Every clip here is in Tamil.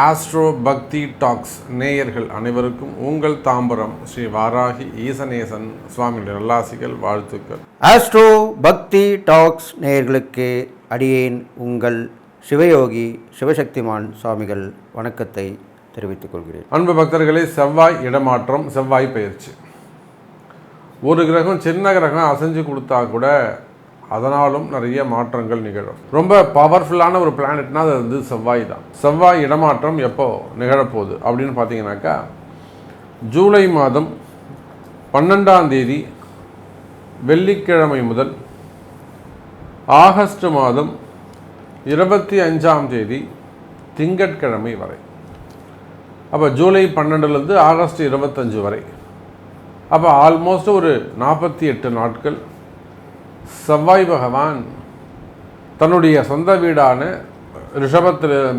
ஆஸ்ட்ரோ பக்தி டாக்ஸ் நேயர்கள் அனைவருக்கும் உங்கள் தாம்பரம் ஸ்ரீ வாராகி ஈசனேசன் சுவாமியுடைய நல்லாசிகள் வாழ்த்துக்கள். ஆஸ்ட்ரோ பக்தி டாக்ஸ் நேயர்களுக்கு அடியேன் உங்கள் சிவயோகி சிவசக்திமான் சுவாமிகள் வணக்கத்தை தெரிவித்துக் கொள்கிறேன். அன்பு பக்தர்களே, செவ்வாய் இடமாற்றம், செவ்வாய் பயிற்சி. ஒரு கிரகம் சின்ன கிரகம் அசைஞ்சு கொடுத்தா கூட அதனாலும் நிறைய மாற்றங்கள் நிகழும். ரொம்ப பவர்ஃபுல்லான ஒரு பிளானட்னா அது வந்து செவ்வாய் தான். செவ்வாய் இடமாற்றம் எப்போ நிகழப்போகுது அப்படின்னு பார்த்தீங்கன்னாக்கா, ஜூலை மாதம் 12ஆம் தேதி வெள்ளிக்கிழமை முதல் ஆகஸ்ட் மாதம் 25ஆம் தேதி திங்கட்கிழமை வரை. அப்போ ஜூலை 12லேருந்து ஆகஸ்ட் 25 வரை. அப்போ ஆல்மோஸ்ட் ஒரு 48 நாட்கள் செவ்வாய் பகவான் தன்னுடைய சொந்த வீடான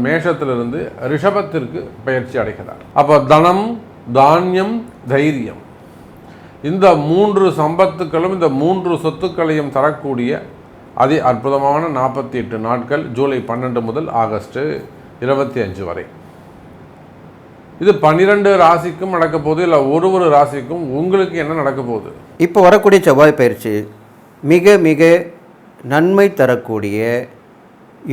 மேஷத்திலிருந்து ரிஷபத்திற்கு பயிற்சி அடைகிறார். அப்போ தனம், தானியம், தைரியம், இந்த 3 சம்பத்துக்களும் இந்த 3 சொத்துக்களையும் தரக்கூடிய அதி அற்புதமான 48 நாட்கள் ஜூலை 12 முதல் ஆகஸ்ட் 25 வரை. இது 12 ராசிக்கும் நடக்க போகுது, இல்லை ஒரு ராசிக்கும் உங்களுக்கு என்ன நடக்க போகுது? இப்போ வரக்கூடிய செவ்வாய் பயிற்சி மிக மிக நன்மை தரக்கூடிய,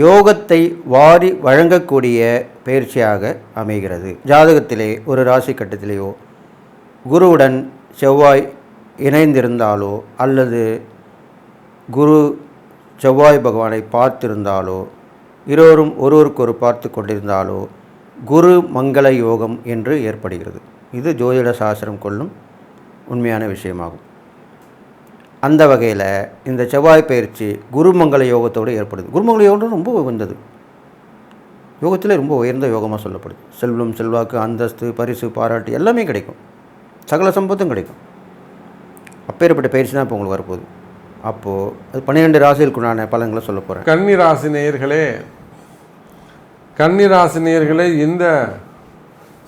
யோகத்தை வாரி வழங்கக்கூடிய பயிற்சியாக அமைகிறது. ஜாதகத்திலே ஒரு ராசி கட்டத்திலேயோ குருவுடன் செவ்வாய் இணைந்திருந்தாலோ அல்லது குரு செவ்வாய் பகவானை பார்த்திருந்தாலோ, இருவரும் ஒருவருக்கொரு பார்த்து கொண்டிருந்தாலோ குரு மங்கள யோகம் என்று ஏற்படுகிறது. இது ஜோதிட சாஸ்திரம் கொள்ளும் உண்மையான விஷயமாகும். அந்த வகையில் இந்த செவ்வாய் பயிற்சி குருமங்கள யோகத்தோடு ஏற்படுது. குருமங்கள யோகம் ரொம்ப உயர்ந்தது, யோகத்தில் ரொம்ப உயர்ந்த யோகமாக சொல்லப்படுது. செல்வம், செல்வாக்கு, அந்தஸ்து, பரிசு, பாராட்டு எல்லாமே கிடைக்கும், சகல சம்பத்தும் கிடைக்கும். அப்பேற்பட்ட பயிற்சி தான் இப்போ உங்களுக்கு வரப்போகுது. அப்போது அது 12 ராசிகளுக்குண்டான பலன்களை சொல்ல போகிறேன். கன்னிராசினியர்களே, இந்த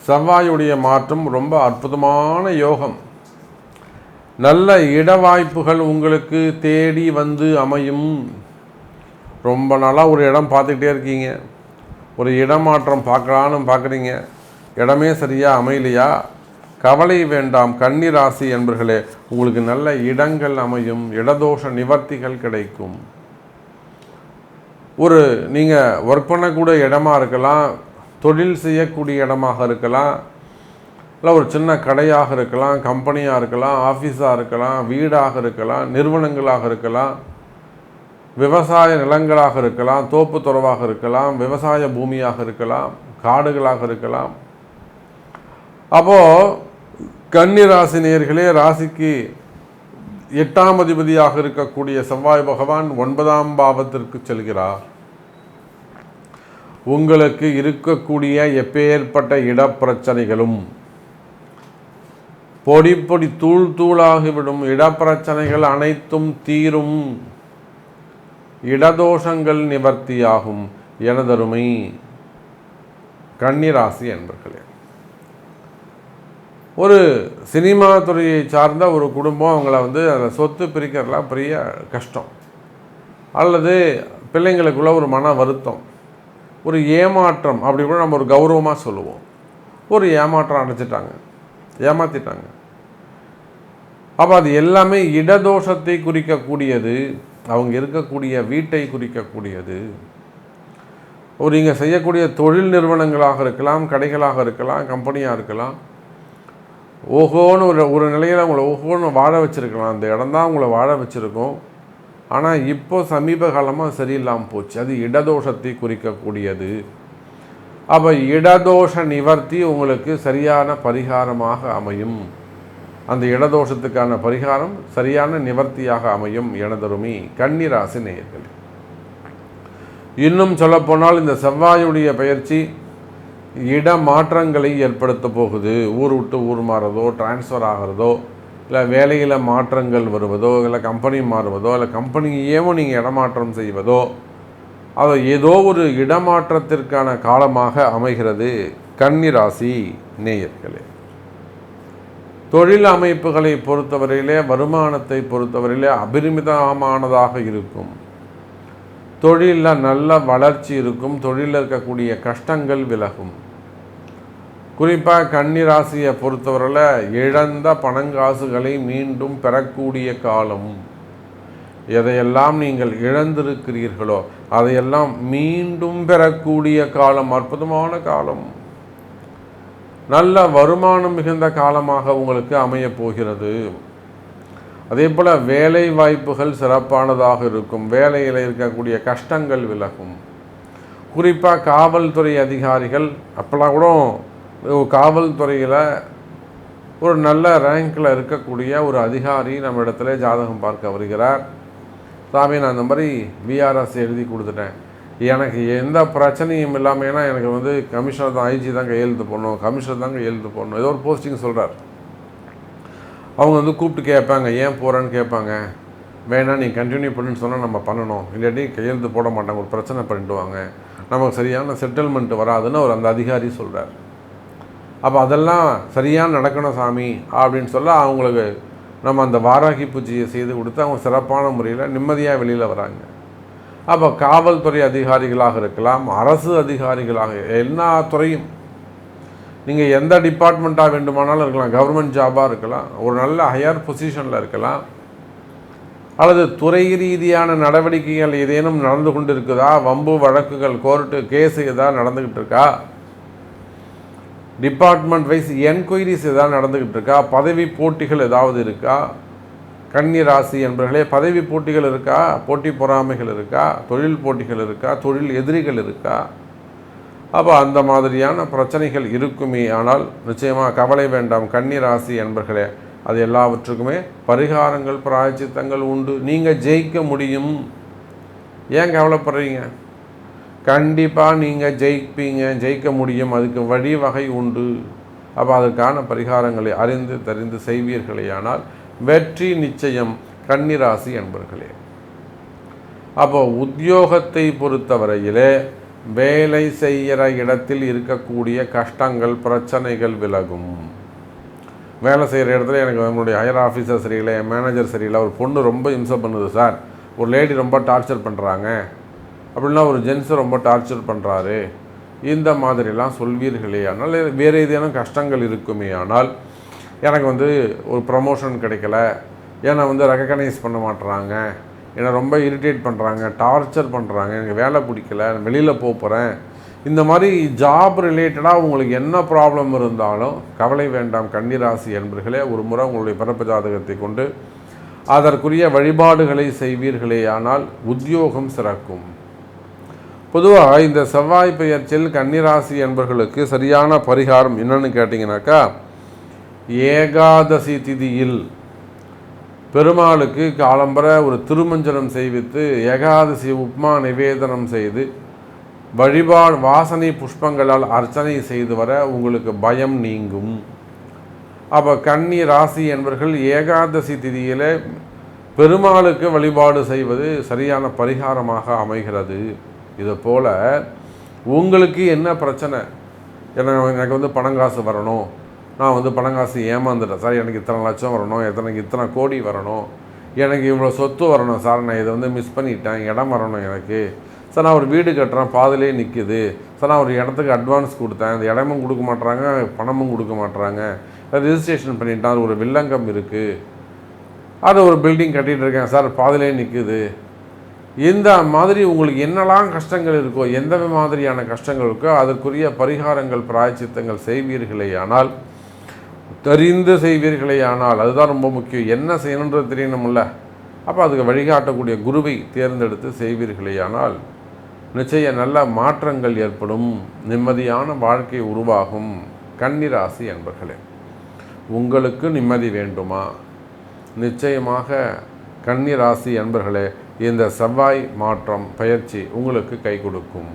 செவ்வாயுடைய மாற்றம் ரொம்ப அற்புதமான யோகம். நல்ல இட வாய்ப்புகள் உங்களுக்கு தேடி வந்து அமையும். ரொம்ப நாளாக ஒரு இடம் பார்த்துக்கிட்டே இருக்கீங்க, ஒரு இடமாற்றம் பார்க்குறீங்க, இடமே சரியாக அமையலையா? கவலை வேண்டாம் கன்னிராசி என்பர்களே, உங்களுக்கு நல்ல இடங்கள் அமையும், இடதோஷ நிவர்த்திகள் கிடைக்கும். ஒரு நீங்கள் ஒர்க் பண்ணக்கூடிய இடமா இருக்கலாம், தொழில் செய்யக்கூடிய இடமாக இருக்கலாம், இல்லை ஒரு சின்ன கடையாக இருக்கலாம், கம்பெனியாக இருக்கலாம், ஆஃபீஸாக இருக்கலாம், வீடாக இருக்கலாம், நிறுவனங்களாக இருக்கலாம், விவசாய நிலங்களாக இருக்கலாம், தோப்பு துறவாக இருக்கலாம், விவசாய பூமியாக இருக்கலாம், காடுகளாக இருக்கலாம். அப்போது கன்னிராசி நேயர்களே, ராசிக்கு 8ஆம் அதிபதியாக இருக்கக்கூடிய செவ்வாய் பகவான் 9ஆம் பாவத்திற்கு செல்கிறார். உங்களுக்கு இருக்கக்கூடிய எப்பேற்பட்ட இடப்பிரச்சனைகளும் பொடி தூளாகிவிடும். இடப்பிரச்சனைகள் அனைத்தும் தீரும், இடதோஷங்கள் நிவர்த்தியாகும். எனதருமை கன்னிராசி என்பர்களே, ஒரு சினிமா துறையை சார்ந்த ஒரு குடும்பம், அவங்கள அந்த சொத்து பிரிக்கிறதுலாம் பெரிய கஷ்டம், அல்லது பிள்ளைங்களுக்குள்ள ஒரு மன வருத்தம், ஒரு ஏமாற்றம், அப்படி கூட நம்ம ஒரு கௌரவமாக சொல்லுவோம். ஒரு ஏமாற்றம் ஏமாற்றிட்டாங்க. அப்போ அது எல்லாமே இடதோஷத்தை குறிக்கக்கூடியது, அவங்க இருக்கக்கூடிய வீட்டை குறிக்கக்கூடியது. ஒரு இங்கே செய்யக்கூடிய தொழில் நிறுவனங்களாக இருக்கலாம், கடைகளாக இருக்கலாம், கம்பெனியாக இருக்கலாம். ஓஹோன்னு ஒரு நிலையில் அவங்கள ஓஹோன்னு வாழ வச்சுருக்கலாம், அந்த இடம் தான் அவங்கள வாழ வச்சுருக்கோம். ஆனால் இப்போ சமீப காலமாக சரியில்லாமல் போச்சு, அது இடதோஷத்தை குறிக்கக்கூடியது. அப்போ இடதோஷ நிவர்த்தி உங்களுக்கு சரியான பரிகாரமாக அமையும். அந்த இடதோஷத்துக்கான பரிகாரம் சரியான நிவர்த்தியாக அமையும். எனதருமை கன்னிராசி நேயர்களே, இன்னும் சொல்லப்போனால் இந்த செவ்வாயுடைய பயிற்சி இடமாற்றங்களை ஏற்படுத்த போகுது. ஊர் விட்டு ஊர் மாறுறதோ, டிரான்ஸ்ஃபர் ஆகிறதோ, இல்லை வேலையில் மாற்றங்கள் வருவதோ, இல்லை கம்பெனி மாறுவதோ, இல்லை கம்பெனியேவும் நீங்கள் இடமாற்றம் செய்வதோ, அது ஏதோ ஒரு இடமாற்றத்திற்கான காலமாக அமைகிறது. கன்னிராசி நேயர்களே, தொழில் அமைப்புகளை பொறுத்தவரையிலே, வருமானத்தை பொறுத்தவரையிலே அபரிமிதமானதாக இருக்கும். தொழிலில் நல்ல வளர்ச்சி இருக்கும், தொழிலில் இருக்கக்கூடிய கஷ்டங்கள் விலகும். குறிப்பாக கன்னி ராசியை பொறுத்தவரையில் இழந்த பணங்காசுகளை மீண்டும் பெறக்கூடிய காலம். எதையெல்லாம் நீங்கள் இழந்திருக்கிறீர்களோ அதையெல்லாம் மீண்டும் பெறக்கூடிய காலம். அற்புதமான காலம். நல்ல வருமானம் மிகுந்த காலமாக உங்களுக்கு அமையப் போகிறது. அதே போல் வேலை வாய்ப்புகள் சிறப்பானதாக இருக்கும். வேலையில் இருக்கக்கூடிய கஷ்டங்கள் விலகும். குறிப்பாக காவல்துறை அதிகாரிகள், அப்போல்லாம் கூட காவல்துறையில் ஒரு நல்ல ரேங்கில் இருக்கக்கூடிய ஒரு அதிகாரி நம்ம இடத்துல ஜாதகம் பார்க்க வருகிறார். சாமி, நான் இந்த மாதிரி விஆர்எஸ் எழுதி கொடுத்துட்டேன், எனக்கு எந்த பிரச்சனையும் இல்லாமல், ஏன்னா எனக்கு கமிஷனர் தான், ஐஜி தான் கையெழுத்து போடணும், கமிஷனர் தான் கையெழுத்து போடணும், ஏதோ ஒரு போஸ்டிங் சொல்கிறார். அவங்க கூப்பிட்டு கேட்பாங்க, ஏன் போகிறேன்னு கேட்பாங்க. வேணாம், நீ கண்டினியூ பண்ணுன்னு சொன்னால் நம்ம பண்ணணும், இல்லாட்டி கையெழுத்து போட மாட்டாங்க, ஒரு பிரச்சனை பண்ணிட்டுவாங்க, நமக்கு சரியான செட்டில்மெண்ட் வராதுன்னு அந்த அதிகாரி சொல்கிறார். அப்போ அதெல்லாம் சரியாக நடக்கணும் சாமி அப்படின்னு சொல்ல அவங்களுக்கு நம்ம அந்த வாராகி பூஜையை செய்து கொடுத்து அவங்க சிறப்பான முறையில் நிம்மதியாக வெளியில் வராங்க. அப்போ காவல்துறை அதிகாரிகளாக இருக்கலாம், அரசு அதிகாரிகளாக, எல்லா துறையும், நீங்கள் எந்த டிபார்ட்மெண்ட்டாக வேண்டுமானாலும் இருக்கலாம், கவர்மெண்ட் ஜாபாக இருக்கலாம், ஒரு நல்ல ஹையர் பொசிஷனில் இருக்கலாம், அல்லது துறை ரீதியான நடவடிக்கைகள் ஏதேனும் நடந்து கொண்டு இருக்குதா, வம்பு வழக்குகள், கோர்ட்டு கேஸு எதாவது நடந்துக்கிட்டு இருக்கா, டிபார்ட்மெண்ட் வைஸ் என்கொயரிஸ் எதாவது நடந்துக்கிட்டு இருக்கா, பதவி போட்டிகள் ஏதாவது இருக்கா, கன்னி ராசி என்பவர்களே பதவி போட்டிகள் இருக்கா, போட்டி பொறாமைகள் இருக்கா, தொழில் போட்டிகள் இருக்கா, தொழில் எதிரிகள் இருக்கா. அப்போ அந்த மாதிரியான பிரச்சனைகள் இருக்குமே. ஆனால் நிச்சயமாக கவலை வேண்டாம் கன்னி ராசி என்பவர்களே, அது எல்லாவற்றுக்குமே பரிகாரங்கள் பிராயச்சித்தங்கள் உண்டு. நீங்கள் ஜெயிக்க முடியும். ஏன் கவலைப்படுறீங்க? கண்டிப்பாக நீங்கள் ஜெயிப்பீங்க, ஜெயிக்க முடியும். அதுக்கு வழிவகை உண்டு. அப்போ அதற்கான பரிகாரங்களை அறிந்து தெரிந்து செய்வீர்களேயானால் வெற்றி நிச்சயம் கன்னிராசி என்பர்களே. அப்போ உத்தியோகத்தை பொறுத்தவரையிலே வேலை செய்கிற இடத்தில் இருக்கக்கூடிய கஷ்டங்கள் பிரச்சனைகள் விலகும். வேலை செய்கிற இடத்துல எனக்கு நம்மளுடைய ஹையர் ஆஃபீஸர் சரியில்லை, என் மேனேஜர் சரியில்லை, ஒரு பொண்ணு ரொம்ப இம்சை பண்ணுது சார், ஒரு லேடி ரொம்ப டார்ச்சர் பண்ணுறாங்க, அப்படின்னா ஒரு ஜென்ஸை ரொம்ப டார்ச்சர் பண்ணுறாரு, இந்த மாதிரிலாம் சொல்வீர்களே ஆனால் வேறு ஏதேனும் கஷ்டங்கள் இருக்குமே ஆனால் எனக்கு ஒரு ப்ரமோஷன் கிடைக்கல, என்னை ரெக்கக்னைஸ் பண்ண மாட்டுறாங்க, என்னை ரொம்ப இரிட்டேட் பண்ணுறாங்க, டார்ச்சர் பண்ணுறாங்க, எனக்கு வேலை பிடிக்கல, வெளியில் போகிறேன், இந்த மாதிரி ஜாப் ரிலேட்டடாக உங்களுக்கு என்ன ப்ராப்ளம் இருந்தாலும் கவலை வேண்டாம் கன்னிராசி என்பர்களே. ஒரு முறை உங்களுடைய பிறப்பு ஜாதகத்தை கொண்டு அதற்குரிய வழிபாடுகளை செய்வீர்களே ஆனால் உத்தியோகம் சிறக்கும். பொதுவாக இந்த செவ்வாய் பெயர்ச்சியில் கன்னிராசி என்பர்களுக்கு சரியான பரிகாரம் என்னன்னு கேட்டிங்கனாக்கா, ஏகாதசி திதியில் பெருமாளுக்கு காலம்பர ஒரு திருமஞ்சனம் செய்வித்து ஏகாதசி உப்மா நிவேதனம் செய்து வழிபாடு வாசனை புஷ்பங்களால் அர்ச்சனை செய்து வர உங்களுக்கு பயம் நீங்கும். அப்போ கன்னி ராசி என்பவர்கள் ஏகாதசி திதியில் பெருமாளுக்கு வழிபாடு செய்வது சரியான பரிகாரமாக அமைகிறது. இது போல் உங்களுக்கு என்ன பிரச்சனை, எனக்கு பணங்காசு வரணும், நான் பணங்காசு ஏமாந்துட்டேன் சார், எனக்கு இத்தனை லட்சம் வரணும், இத்தனை கோடி வரணும், எனக்கு இவ்வளோ சொத்து வரணும் சார், நான் இதை மிஸ் பண்ணிட்டேன், இடம் வரணும் எனக்கு சார், நான் ஒரு வீடு கட்டுறேன் பாதிலே நிற்குது சார், நான் ஒரு இடத்துக்கு அட்வான்ஸ் கொடுத்தேன், அந்த இடமும் கொடுக்க மாட்டுறாங்க, பணமும் கொடுக்க மாட்டுறாங்க, ரிஜிஸ்ட்ரேஷன் பண்ணிட்டேன், ஒரு வில்லங்கம் இருக்குது, அது ஒரு பில்டிங் கட்டிகிட்டு இருக்கேன் சார், பாதிலே நிற்குது. இந்த மாதிரி உங்களுக்கு என்னெல்லாம் கஷ்டங்கள் இருக்கோ, எந்த மாதிரியான கஷ்டங்கள் இருக்கோ அதற்குரிய பரிகாரங்கள் பிராயச்சித்தங்கள் செய்வீர்களே ஆனால், தெரிந்து செய்வீர்களே ஆனால், அதுதான் ரொம்ப முக்கியம். என்ன செய்யணுன்றது தெரியணும்ல, அப்போ அதுக்கு வழிகாட்டக்கூடிய குருவை தேர்ந்தெடுத்து செய்வீர்களே ஆனால் நிச்சய நல்ல மாற்றங்கள் ஏற்படும், நிம்மதியான வாழ்க்கை உருவாகும். கன்னிராசி என்பர்களே, உங்களுக்கு நிம்மதி வேண்டுமா? நிச்சயமாக கன்னிராசி என்பர்களே, இந்த செவ்வாய் மாற்றம் பயிற்சி உங்களுக்கு கை கொடுக்கும்.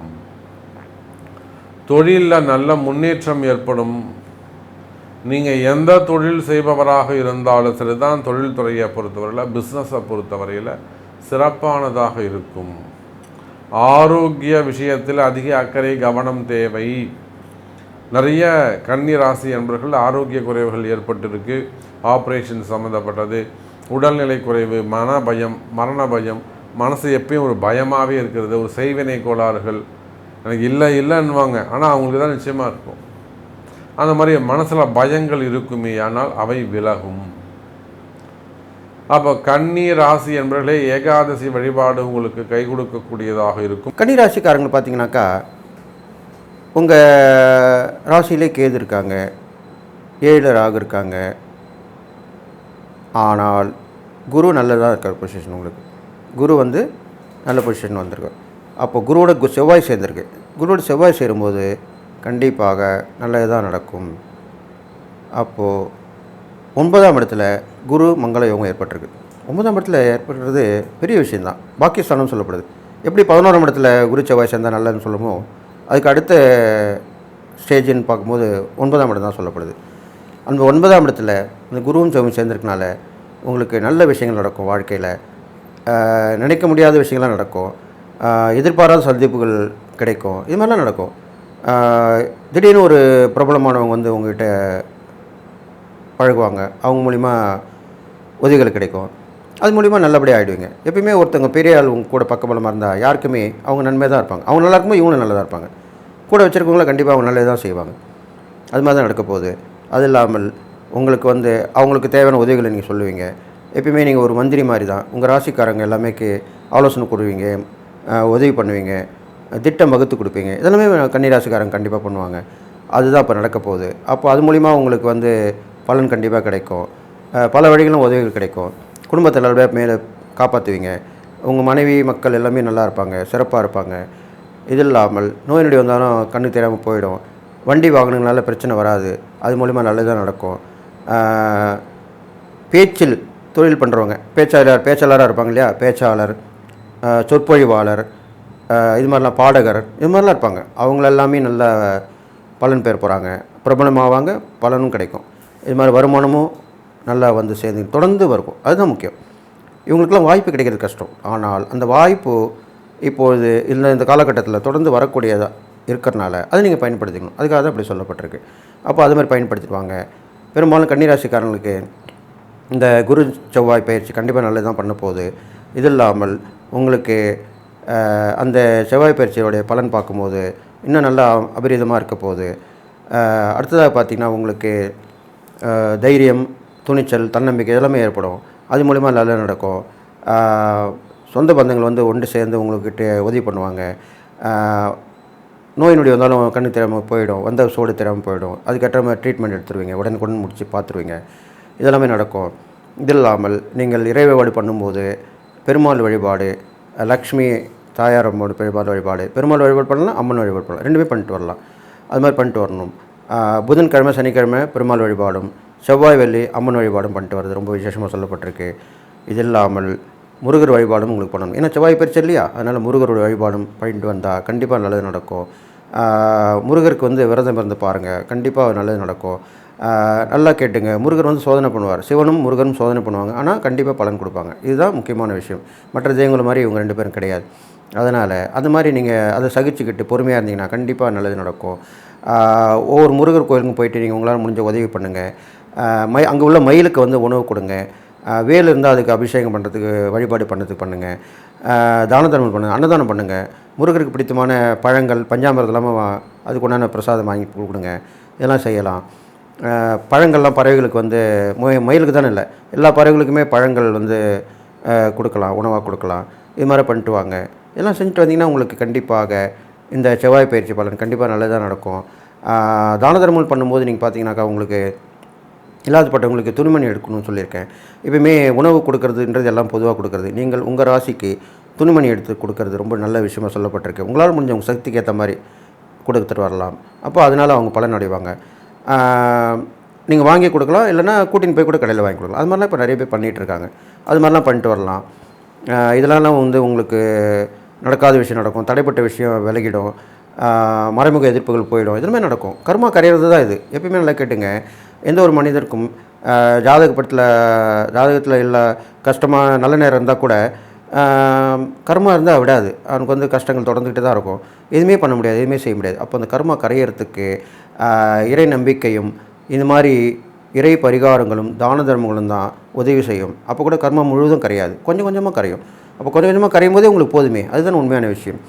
தொழிலில் நல்ல முன்னேற்றம் ஏற்படும். நீங்கள் எந்த தொழில் செய்பவராக இருந்தாலும் சரிதான், தொழில்துறையை பொறுத்தவரையில் பிஸ்னஸை பொறுத்தவரையில் சிறப்பானதாக இருக்கும். ஆரோக்கிய விஷயத்தில் அதிக அக்கறை கவனம் தேவை. நிறைய கன்னி ராசி என்பவர்கள் ஆரோக்கிய குறைவுகள் ஏற்பட்டிருக்கு. ஆப்ரேஷன் சம்மந்தப்பட்டது, உடல்நிலை குறைவு, மன பயம், மரண பயம், மனசு எப்பயும் ஒரு பயமாகவே இருக்கிறது, ஒரு செய்வினை கோளாறுகள், எனக்கு இல்லைன்னுவாங்க, ஆனால் அவங்களுக்கு தான் நிச்சயமாக இருக்கும். அந்த மாதிரி மனசில் பயங்கள் இருக்குமே ஆனால் அவை விலகும். அப்போ கன்னி ராசி என்பவர்களே ஏகாதசி வழிபாடு உங்களுக்கு கை கொடுக்கக்கூடியதாக இருக்கும். கன்னி ராசிக்காரங்க பார்த்தீங்கன்னாக்கா உங்கள் ராசியிலே கேது இருக்காங்க, 7 ராகு இருக்காங்க. ஆனால் குரு நல்லதாக இருக்கார் பொசிஷன். உங்களுக்கு குரு நல்ல பொசிஷன் வந்திருக்கு. அப்போ குருவோட செவ்வாய் சேர்ந்துருக்கு. குருவோட செவ்வாய் சேரும்போது கண்டிப்பாக நல்லது தான் நடக்கும். அப்போது 9ஆம் இடத்துல குரு மங்கள யோகம் ஏற்பட்டிருக்கு. 9ஆம் இடத்துல ஏற்படுறது பெரிய விஷயந்தான். பாக்கியஸ்தானம் சொல்லப்படுது. எப்படி 11ஆம் இடத்துல குரு செவ்வாய் சேர்ந்தால் நல்லதுன்னு சொல்லுமோ, அதுக்கு அடுத்த ஸ்டேஜின்னு பார்க்கும்போது 9ஆம் இடம் தான் சொல்லப்படுது. அந்த 9ஆம் இடத்துல இந்த குருவும் செவ்வாயும் சேர்ந்துருக்கனால உங்களுக்கு நல்ல விஷயங்கள் நடக்கும். வாழ்க்கையில் நினைக்க முடியாத விஷயங்கள்லாம் நடக்கும். எதிர்பாராத சந்திப்புகள் கிடைக்கும். இது மாதிரிலாம் நடக்கும். திடீர்னு ஒரு பிரபலமானவங்க உங்கள்கிட்ட பழகுவாங்க. அவங்க மூலிமா உதவிகள் கிடைக்கும். அது மூலிமா நல்லபடியாக ஆகிடுவீங்க. எப்பயுமே ஒருத்தவங்க பெரிய ஆள் உங்க கூட பக்கபலமாக இருந்தால் யாருக்குமே அவங்க நன்மை தான் இருப்பாங்க. அவங்க நல்லா இருக்கும்போது இவங்களும் நல்லா தான் இருப்பாங்க. கூட வச்சுருக்கவங்கள கண்டிப்பாக அவங்க நல்லது தான் செய்வாங்க. அது மாதிரி தான் நடக்க போகுது. அது இல்லாமல் உங்களுக்கு அவங்களுக்கு தேவையான உதவிகளை நீங்கள் சொல்லுவீங்க. எப்பயுமே நீங்கள் ஒரு மந்திரி மாதிரி தான். உங்கள் ராசிக்காரங்க எல்லாமே ஆலோசனை கொடுவீங்க, உதவி பண்ணுவீங்க, திட்டம் வகுத்து கொடுப்பீங்க. இதெல்லாமே கன்னிராசிக்காரங்க கண்டிப்பாக பண்ணுவாங்க. அதுதான் இப்போ நடக்க போகுது. அப்போ அது மூலிமா உங்களுக்கு பலன் கண்டிப்பாக கிடைக்கும். பல வழிகளும் உதவிகள் கிடைக்கும். குடும்பத்தில் நல்லபடியாக மேலே காப்பாற்றுவீங்க. உங்கள் மனைவி மக்கள் எல்லாமே நல்லா இருப்பாங்க, சிறப்பாக இருப்பாங்க. இது இல்லாமல் நோய் நொடி வந்தாலும் கண்ணு தெரியாமல் போயிடும். வண்டி வாகனங்களால் பிரச்சனை வராது. அது மூலிமா நல்லதாக நடக்கும். பேச்சில் தொழில் பண்ணுறவங்க, பேச்சாளராக இருப்பாங்க இல்லையா, பேச்சாளர், சொற்பொழிவாளர், இது மாதிரிலாம் பாடகர், இது மாதிரிலாம் இருப்பாங்க. அவங்களெல்லாமே நல்ல பலன் பெற போகிறாங்க. பிரபலமாவாங்க, பலனும் கிடைக்கும். இது மாதிரி வருமானமும் நல்லா சேர்ந்து தொடர்ந்து இருக்கும். அதுதான் முக்கியம். இவங்களுக்கெல்லாம் வாய்ப்பு கிடைக்கிறது கஷ்டம். ஆனால் அந்த வாய்ப்பு இப்போது இந்த காலகட்டத்தில் தொடர்ந்து வரக்கூடியதாக இருக்கிறனால அதை நீங்கள் பயன்படுத்திக்கணும். அதுக்காக தான் இப்படி சொல்லப்பட்டிருக்கு. அப்போ அது மாதிரி பயன்படுத்திடுவாங்க. பெரும்பாலும் கன்னிராசிக்காரங்களுக்கு இந்த குரு செவ்வாய் பயிற்சி கண்டிப்பாக நல்லது தான் பண்ண போகுது. இது இல்லாமல் உங்களுக்கு அந்த செவ்வாய் பயிற்சியோடைய பலன் பார்க்கும்போது இன்னும் நல்லா அபரிதமாக இருக்க போகுது. அடுத்ததாக பார்த்திங்கன்னா உங்களுக்கு தைரியம், துணிச்சல், தன்னம்பிக்கை இதெல்லாமே ஏற்படும். அது மூலிமா நல்லா நடக்கும். சொந்த பந்தங்கள் ஒன்று சேர்ந்து உங்கள்கிட்ட உதவி பண்ணுவாங்க. நோய் நொடி வந்தாலும் கண்ணு தெரியாமல் போயிடும், வந்த சோடு தெரியாமல் போயிடும். அதுக்கேற்ற மாதிரி ட்ரீட்மெண்ட் எடுத்துருவீங்க, உடனுக்குடன் முடித்து பார்த்துருவீங்க. இதெல்லாமே நடக்கும். இது இல்லாமல் நீங்கள் இறை வழிபாடு பண்ணும்போது பெருமாள் வழிபாடு, லக்ஷ்மி தாயார் அம்மோட வழிபாடு, பெருமாள் வழிபாடு பண்ணலாம், அம்மன் வழிபாடு பண்ணலாம், ரெண்டுமே பண்ணிட்டு வரலாம். அது மாதிரி பண்ணிட்டு வரணும். புதன்கிழமை சனிக்கிழமை பெருமாள் வழிபாடும், செவ்வாய் வெள்ளி அம்மன் வழிபாடும் பண்ணிட்டு வருது. ரொம்ப விசேஷமாக சொல்லப்பட்டிருக்கு. இது இல்லாமல் முருகர் வழிபாடும் உங்களுக்கு பண்ணணும். ஏன்னா செவ்வாய் பயிற்சி இல்லையா, அதனால் முருகரோட வழிபாடும் பண்ணிட்டு வந்தால் கண்டிப்பாக நல்லது நடக்கும். முருகருக்கு விரதம் இருந்து பாருங்கள், கண்டிப்பாக நல்லது நடக்கும். நல்லா கேட்டுங்க. முருகர் சோதனை பண்ணுவார். சிவனும் முருகனும் சோதனை பண்ணுவாங்க, ஆனால் கண்டிப்பாக பலன் கொடுப்பாங்க. இதுதான் முக்கியமான விஷயம். மற்ற தெய்வங்களை மாதிரி இவங்க 2 பேரும் கிடையாது. அதனால் அந்த மாதிரி நீங்கள் அதை சகிச்சுக்கிட்டு பொறுமையாக இருந்தீங்கன்னா கண்டிப்பாக நல்லது நடக்கும். ஒவ்வொரு முருகர் கோயிலுக்கும் போயிட்டு நீங்கள் உங்களால் முடிஞ்ச உதவி பண்ணுங்கள். அங்கே உள்ள மயிலுக்கு உணவு கொடுங்க. வேல் இருந்தால் அதுக்கு அபிஷேகம் பண்ணுறதுக்கு, வழிபாடு பண்ணுறதுக்கு பண்ணுங்கள். தான தர்மம் பண்ணுங்கள், அன்னதானம் பண்ணுங்கள். முருகருக்கு பிடித்தமான பழங்கள், பஞ்சாமிரதம் இல்லாமல் அதுக்கு உண்டான பிரசாதம் வாங்கி கொடுங்க. இதெல்லாம் செய்யலாம். பழங்கள்லாம் பறவைகளுக்கு மயிலுக்கு தானே இல்லை, எல்லா பறவைகளுக்குமே பழங்கள் கொடுக்கலாம், உணவாக கொடுக்கலாம். இது மாதிரி பண்ணிட்டு வாங்க. இதெல்லாம் செஞ்சுட்டு வந்தீங்கன்னா உங்களுக்கு கண்டிப்பாக இந்த செவ்வாய் பயிற்சி பலன் கண்டிப்பாக நல்லதாக நடக்கும். தான தர்மம் பண்ணும்போது நீங்கள் பார்த்தீங்கன்னாக்கா உங்களுக்கு இல்லாதப்பட்டவங்களுக்கு துணிமணி எடுக்கணும்னு சொல்லியிருக்கேன். எப்பவுமே உணவு கொடுக்கறதுன்றது எல்லாம் பொதுவாக கொடுக்குறது. நீங்கள் உங்கள் ராசிக்கு துணிமணி எடுத்து கொடுக்கறது ரொம்ப நல்ல விஷயமாக சொல்லப்பட்டிருக்கு. உங்களால் முடிஞ்ச உங்கள் சக்திக்கு ஏற்ற மாதிரி கொடுத்துட்டு வரலாம். அப்போ அதனால் அவங்க பலன் அடைவாங்க. நீங்கள் வாங்கி கொடுக்கலாம், இல்லைனா கூட்டின்னு போய் கூட கடையில் வாங்கி கொடுக்கலாம். அது மாதிரிலாம் இப்போ நிறைய பேர் பண்ணிகிட்ருக்காங்க. அது மாதிரிலாம் பண்ணிட்டு வரலாம். இதெல்லாம் உங்களுக்கு நடக்காத விஷயம் நடக்கும், தடைப்பட்ட விஷயம் விலகிடும், மறைமுக எதிர்ப்புகள் போயிடும். இதுவுமே நடக்கும். கர்மா கரையிறது தான் இது. எப்பயுமே நல்லா கேட்டுங்க. எந்த ஒரு மனிதருக்கும் ஜாதகத்தில் இல்லை கஷ்டமாக நல்ல நேரம் இருந்தால் கூட கர்மா இருந்தால் விடாது. அவனுக்கு கஷ்டங்கள் தொடர்ந்துக்கிட்டு தான் இருக்கும். எதுவுமே பண்ண முடியாது, எதுவுமே செய்ய முடியாது. அப்போ அந்த கர்மா கரையிறதுக்கு இறை நம்பிக்கையும் இது மாதிரி இறை பரிகாரங்களும் தான தர்மங்களும் தான் உதவி செய்யும். அப்போ கூட கர்மா முழுவதும் கரையாது, கொஞ்சம் கொஞ்சமாக கரையும். அப்போ கொஞ்சம் கொஞ்சமாக கரையும் போதே உங்களுக்கு போதுமே. அதுதான் உண்மையான விஷயம்.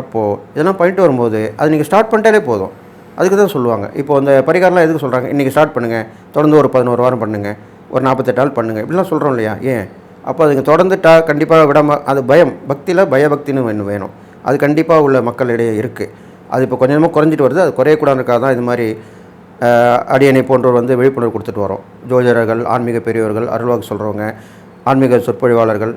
அப்போது இதெல்லாம் பண்ணிட்டு வரும்போது அது நீங்கள் ஸ்டார்ட் பண்ணிட்டாலே போதும். அதுக்கு தான் சொல்லுவாங்க. இப்போது அந்த பரிகாரம்லாம் எதுக்கு சொல்கிறாங்க, இன்றைக்கி ஸ்டார்ட் பண்ணுங்கள், தொடர்ந்து ஒரு 11 வாரம் பண்ணுங்கள், ஒரு 48 நாள் பண்ணுங்கள், இப்படிலாம் சொல்கிறோம் இல்லையா? ஏன் அப்போ அதுங்க தொடர்ந்துட்டா கண்டிப்பாக விடாமல், அது பயம், பக்தியில் பயபக்தின்னு ஒன்று வேணும். அது கண்டிப்பாக உள்ள மக்களிடையே இருக்குது. அது இப்போ கொஞ்சமாக குறைஞ்சிட்டு வருது. அது குறையக்கூடாதுக்காக தான் இது மாதிரி அடியணை போன்றவர் வந்து விழிப்புணர்வு கொடுத்துட்டு வரோம். ஜோதிடர்கள், ஆன்மீக பெரியவர்கள், அருள்வாக்கு சொல்கிறவங்க, ஆன்மீக சொற்பொழிவாளர்கள்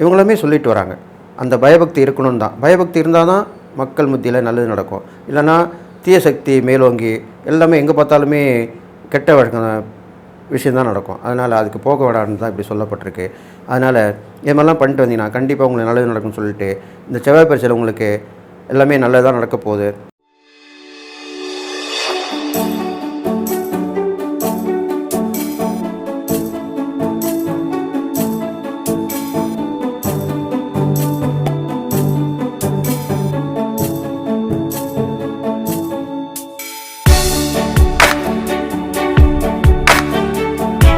இவங்களுமே சொல்லிட்டு வராங்க. அந்த பயபக்தி இருக்கணும் தான். பயபக்தி இருந்தால் தான் மக்கள் மத்தியில் நல்லது நடக்கும். இல்லைன்னா தீய சக்தி மேலோங்கி எல்லாமே எங்கே பார்த்தாலுமே கெட்ட வழக்கம் விஷயந்தான் நடக்கும். அதனால் அதுக்கு போக விடாதுன்னு தான் இப்படி சொல்லப்பட்டிருக்கு. அதனால் இது மாதிரிலாம் பண்ணிட்டு வந்தீங்கன்னா கண்டிப்பாக உங்களுக்கு நல்லது நடக்கும்னு சொல்லிட்டு, இந்த செவ்வாய் பரிசையில் உங்களுக்கு எல்லாமே நல்லதாக நடக்க போகுது.